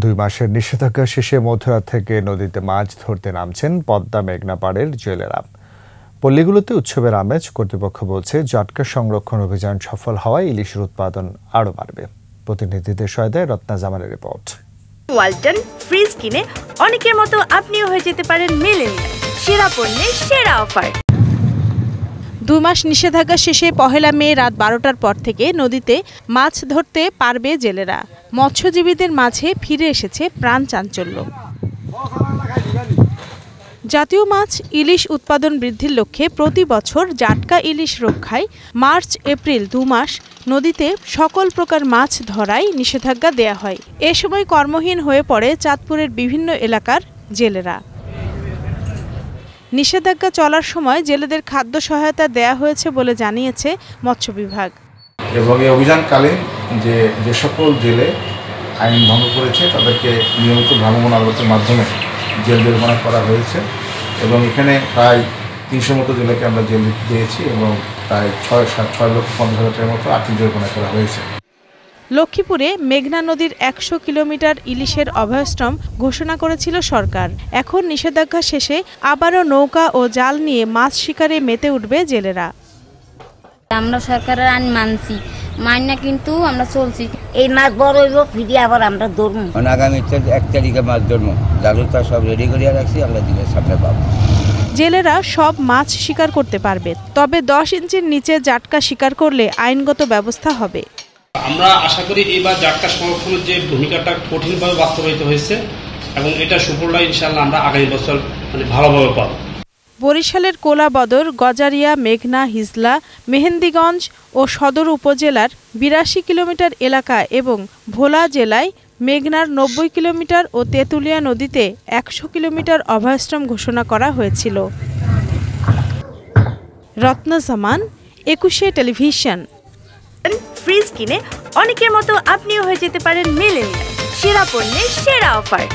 2 মাসের নিষেধাজ্ঞা শেষে মধ্যরাত থেকে নদীতে মাছ ধরতে নামছেন পদ্মা মেঘনা পাড়ের জেলেরা। পল্লীগুলোতে উৎসবের আমেজ। কর্তৃপক্ষ বলছে জাটকা সংরক্ষণ অভিযান সফল হওয়ায় ইলিশের উৎপাদন আরও বাড়বে। প্রতিনিধিদের সহায়তায় রত্না জামানের রিপোর্ট। ওয়ালটন ফ্রিজ কিনে অনেকের মতো আপনিও হয়ে যেতে পারেন মিলেনিয়াল। সেরা পণ্যের সেরা অফার। 2 মাস নিষেধাজ্ঞা শেষে 1 মে রাত 12টার পর থেকে নদীতে মাছ ধরতে পারবে জেলেরা। মৎস্যজীবীদের মাঝে ফিরে এসেছে প্রাণ চাঞ্চল্য। জাতীয় মাছ ইলিশ উৎপাদন বৃদ্ধির লক্ষ্যে প্রতি বছর জাটকা ইলিশ রক্ষায় মার্চ এপ্রিল 2 মাস নদীতে সকল প্রকার মাছ ধরায় নিষেধাজ্ঞা দেয়া হয়। এ সময় কর্মহীন হয়ে পড়ে চাঁদপুরের বিভিন্ন এলাকার জেলেরা। নিষেধাজ্ঞা চলার সময় জেলেদের খাদ্য সহায়তা দেয়া হয়েছে বলে জানিয়েছে মৎস্য বিভাগ। এবং এই অভিযানকালীন যে সকল জেলে আইন ভঙ্গ করেছে তাদেরকে নিয়মিত ভ্রাম্যমাণ আদালতের মাধ্যমে জেল জরিমানা করা হয়েছে এবং এখানে প্রায় 300 মতো জেলেকে আমরা জেল দিয়েছি এবং প্রায় 6,50,000 টাকার মতো আর্থিক জরিমানা করা হয়েছে। লক্ষ্মীপুরে মেঘনা নদীর 100 কিলোমিটার ইলিশের অভয়াশ্রম ঘোষণা করেছিল সরকার। এখন নিষেধাজ্ঞা শেষে আবারও নৌকা ও জাল নিয়ে মাছ শিকারে মেতে উঠবে জেলেরা। আমরা সরকারের আইন মানছি, মাইনা কিন্তু আমরা চলছি। এই মাছ বড় হইব, ফিরে আবার আমরা ধরবো। আগামী 1 তারিখে মাছ ধরবো। জালুটা সব রেডি করিয়া রাখছি, আমরা দিনের সামনে পাবো। জেলেরা সব মাছ শিকার করতে পারবে, তবে 10 ইঞ্চির নিচে জাটকা শিকার করলে আইনগত ব্যবস্থা হবে। আমরা আশা করি এবার জাটকা সংরক্ষণের যে ভূমিকাটা কঠিনভাবে বাস্তবায়িত হয়েছে এবং এটা সুফলটা ইনশাআল্লাহ আমরা আগামী বছর ভালোভাবে পাবো। বরিশালের কোলাবদর, গজারিয়া, মেঘনা, হিজলা, মেহেন্দিগঞ্জ ও সদর উপজেলার 82 কিলোমিটার এলাকা এবং ভোলা জেলায় মেঘনার 90 কিলোমিটার ও তেঁতুলিয়া নদীতে 100 কিলোমিটার অভয়াশ্রম ঘোষণা করা হয়েছিল। রত্না জামান, 21 টেলিভিশন। ফ্রিজ কিনে অনেকের মতো আপনিও হয়ে যেতে পারেন মিলেনিয়াল। সেরা পণ্যের সেরা অফার।